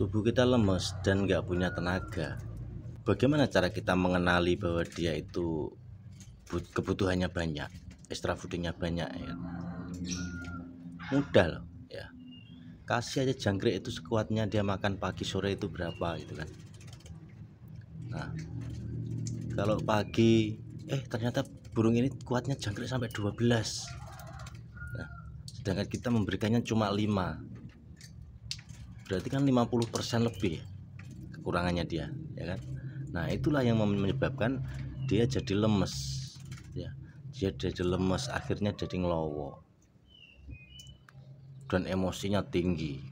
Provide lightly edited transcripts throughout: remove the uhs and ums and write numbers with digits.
Tubuh kita lemes dan nggak punya tenaga. Bagaimana cara kita mengenali bahwa dia itu kebutuhannya banyak, extra foodingnya banyak ya? Mudah loh ya. Kasih aja jangkrik itu sekuatnya dia makan pagi sore itu berapa gitu kan. Nah, kalau pagi ternyata burung ini kuatnya jangkrik sampai 12. Nah, sedangkan kita memberikannya cuma 5. Berarti kan 50% lebih ya, kekurangannya dia, ya kan? Nah, itulah yang menyebabkan dia jadi lemes ya. Dia jadi lemes, akhirnya jadi ngelowo. Dan emosinya tinggi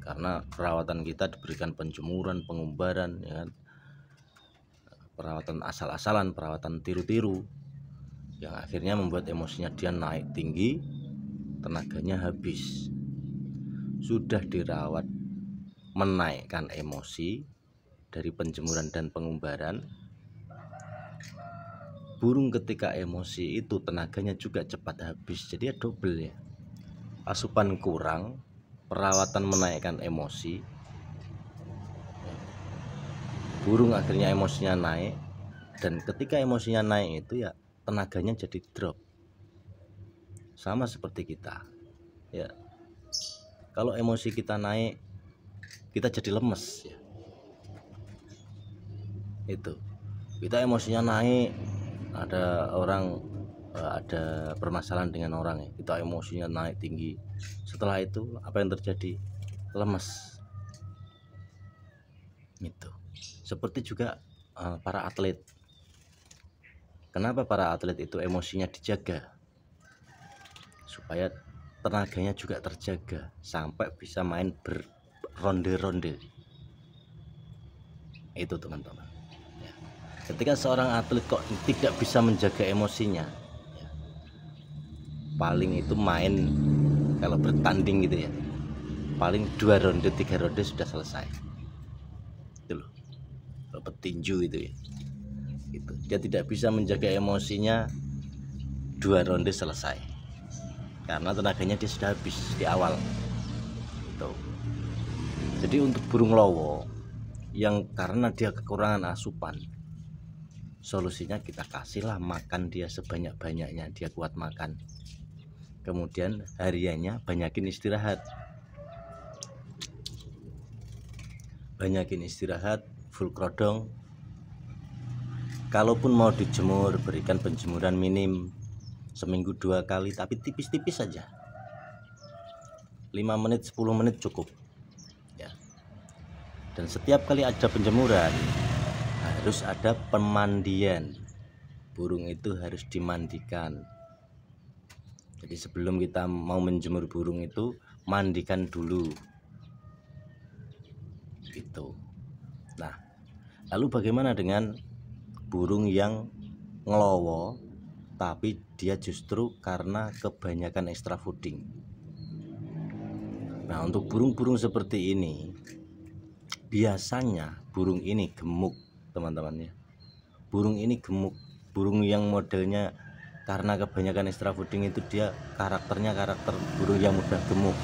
karena perawatan kita diberikan penjemuran, pengumbaran ya kan. Perawatan asal-asalan, perawatan tiru-tiru yang akhirnya membuat emosinya dia naik tinggi, tenaganya habis. Sudah dirawat menaikkan emosi dari penjemuran dan pengumbaran, burung ketika emosi itu tenaganya juga cepat habis. Jadi ya double ya, asupan kurang, perawatan menaikkan emosi, burung akhirnya emosinya naik. Dan ketika emosinya naik itu ya tenaganya jadi drop. Sama seperti kita ya, kalau emosi kita naik kita jadi lemes ya. Itu kita emosinya naik, ada orang ada permasalahan dengan orang ya, kita emosinya naik tinggi. Setelah itu apa yang terjadi? Lemes. Itu seperti juga para atlet. Kenapa para atlet itu emosinya dijaga? Supaya tenaganya juga terjaga sampai bisa main berronde-ronde. Itu teman-teman ya. Ketika seorang atlet kok tidak bisa menjaga emosinya ya, paling itu main kalau bertanding gitu ya, paling 2 ronde 3 ronde sudah selesai. Itu loh, kalau petinju itu ya, itu dia tidak bisa menjaga emosinya 2 ronde selesai karena tenaganya dia sudah habis di awal itu. Jadi untuk burung lowo yang karena dia kekurangan asupan, solusinya kita kasihlah makan dia sebanyak-banyaknya, dia kuat makan. Kemudian hariannya banyakin istirahat, full krodong. Kalaupun mau dijemur, berikan penjemuran minim seminggu 2 kali, tapi tipis-tipis saja, 5 menit 10 menit cukup ya. Dan setiap kali ada penjemuran harus ada pemandian. Burung itu harus dimandikan. Jadi sebelum kita mau menjemur burung itu mandikan dulu itu. Nah, lalu bagaimana dengan burung yang ngelowo tapi dia justru karena kebanyakan extra fooding? Nah, untuk burung-burung seperti ini biasanya burung ini gemuk teman-teman ya. Burung ini gemuk, burung yang modelnya karena kebanyakan extra fooding itu dia karakternya karakter burung yang mudah gemuk,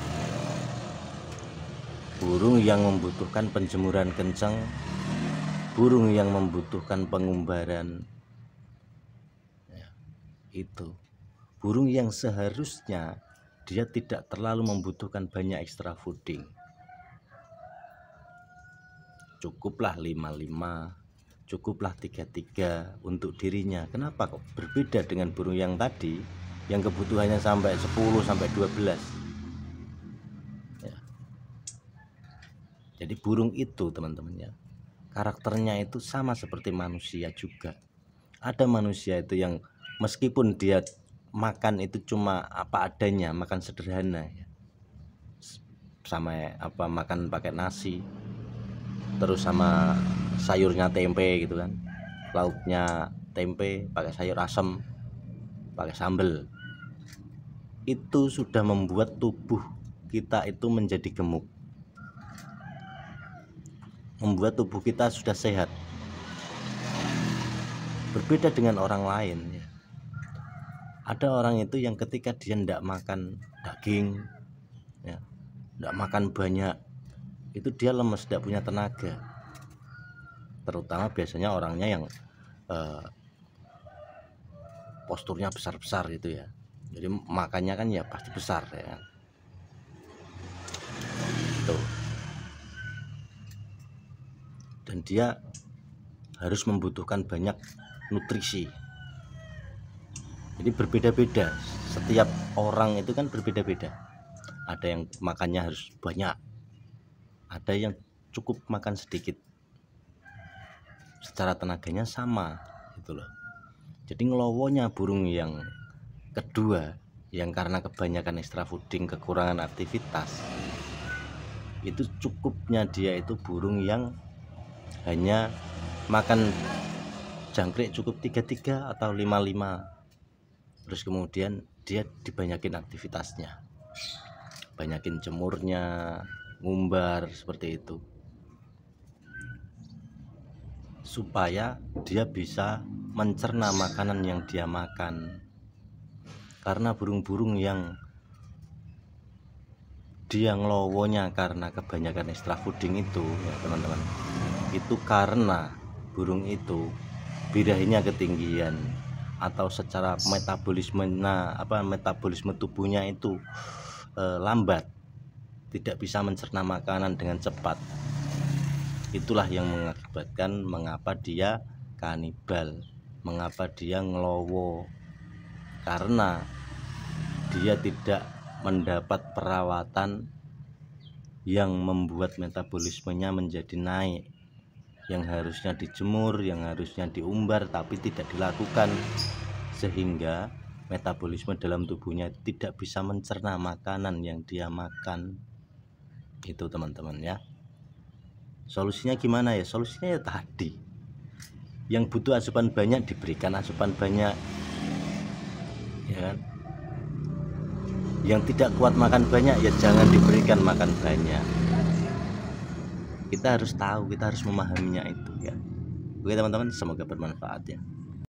burung yang membutuhkan penjemuran kencang, burung yang membutuhkan pengumbaran ya, itu burung yang seharusnya dia tidak terlalu membutuhkan banyak extra fooding. Cukuplah 5-5, cukuplah 3-3 untuk dirinya. Kenapa kok berbeda dengan burung yang tadi yang kebutuhannya sampai 10 sampai 12 ya. Jadi burung itu teman-teman ya, karakternya itu sama seperti manusia juga. Ada manusia itu yang meskipun dia makan itu cuma apa adanya, makan sederhana ya, sama makan pakai nasi, terus sama sayurnya tempe gitu kan, lauknya tempe pakai sayur asem, pakai sambal, itu sudah membuat tubuh kita itu menjadi gemuk, membuat tubuh kita sudah sehat. Berbeda dengan orang lain ya. Ada orang itu yang ketika dia tidak makan daging ya, tidak makan banyak, itu dia lemes, tidak punya tenaga. Terutama biasanya orangnya yang posturnya besar-besar gitu ya, jadi makannya kan ya pasti besar ya kan. Tuh. Dan dia harus membutuhkan banyak nutrisi. Jadi berbeda-beda, setiap orang itu kan berbeda-beda. Ada yang makannya harus banyak, ada yang cukup makan sedikit, secara tenaganya sama gitu loh. Jadi ngelowonya burung yang kedua, yang karena kebanyakan extra fooding, kekurangan aktivitas, itu cukupnya dia itu burung yang hanya makan jangkrik cukup 3 atau 5, terus kemudian dia dibanyakin aktivitasnya, banyakin jemurnya, ngumbar seperti itu, supaya dia bisa mencerna makanan yang dia makan. Karena burung-burung yang dia ngelowonya karena kebanyakan extra fooding itu ya teman-teman, itu karena burung itu birahinya ketinggian atau secara metabolisme tubuhnya itu lambat, tidak bisa mencerna makanan dengan cepat. Itulah yang mengakibatkan mengapa dia kanibal, mengapa dia ngelowo, karena dia tidak mendapat perawatan yang membuat metabolismenya menjadi naik, yang harusnya dijemur, yang harusnya diumbar, tapi tidak dilakukan, sehingga metabolisme dalam tubuhnya tidak bisa mencerna makanan yang dia makan. Itu teman-teman ya. Solusinya gimana ya? Solusinya ya tadi, yang butuh asupan banyak diberikan asupan banyak, ya kan? Yang tidak kuat makan banyak ya jangan diberikan makan banyak. Kita harus tahu, kita harus memahaminya itu ya. Oke teman-teman, semoga bermanfaat ya.